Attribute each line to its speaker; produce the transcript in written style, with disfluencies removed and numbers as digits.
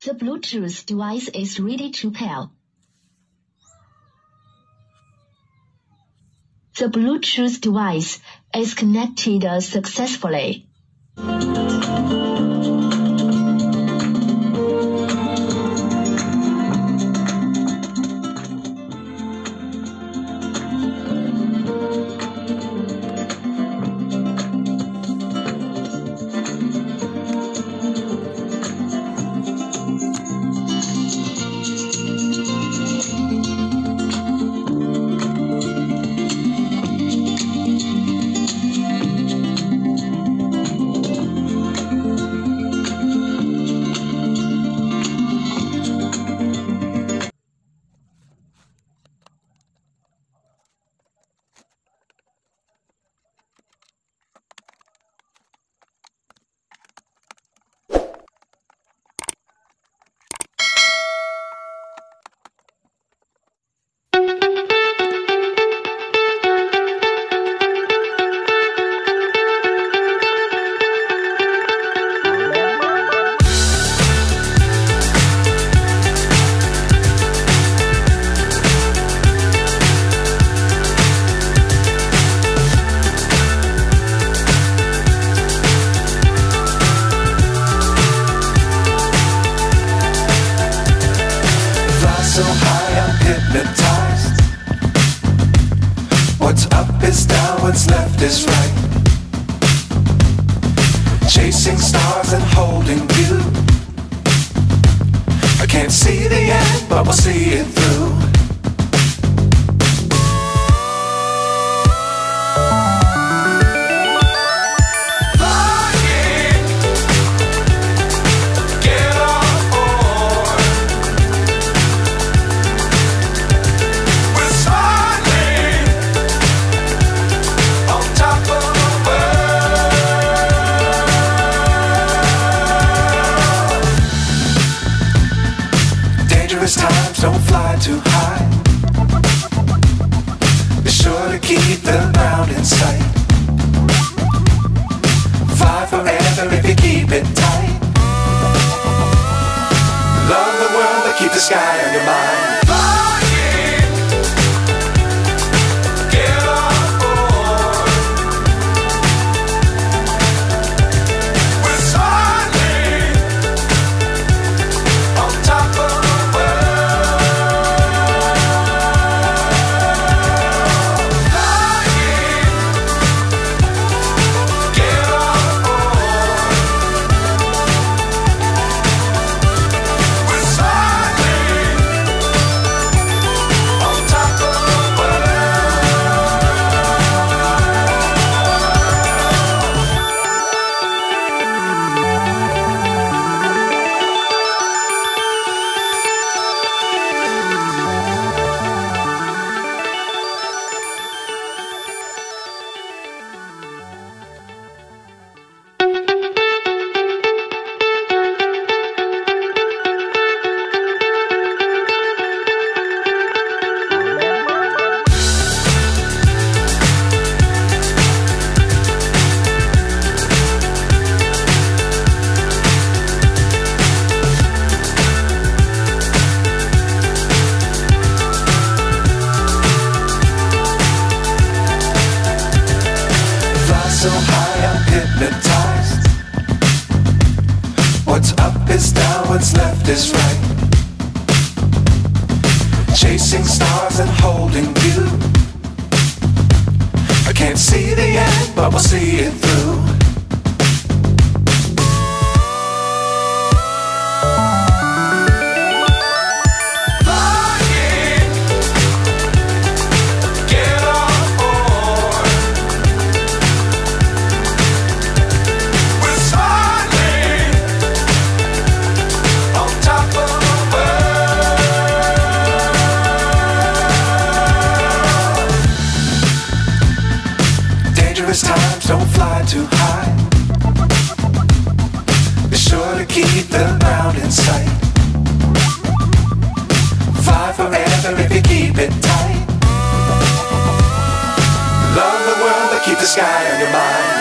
Speaker 1: The Bluetooth device is ready to pair. The Bluetooth device is connected successfully.
Speaker 2: So high I'm hypnotized. What's up is down, what's left is right. Chasing stars and holding you. I can't see the end, but we'll see it through. Times don't fly too high. Be sure to keep the ground in sight. Fly forever if you keep it tight. Love the world but keep the sky on your mind. So high I'm hypnotized. What's up is down, what's left is right. Chasing stars and holding you. I can't see the end, but we'll see it through. Times don't fly too high. Be sure to keep the ground in sight. Fly forever if you keep it tight. Love the world but keep the sky on your mind.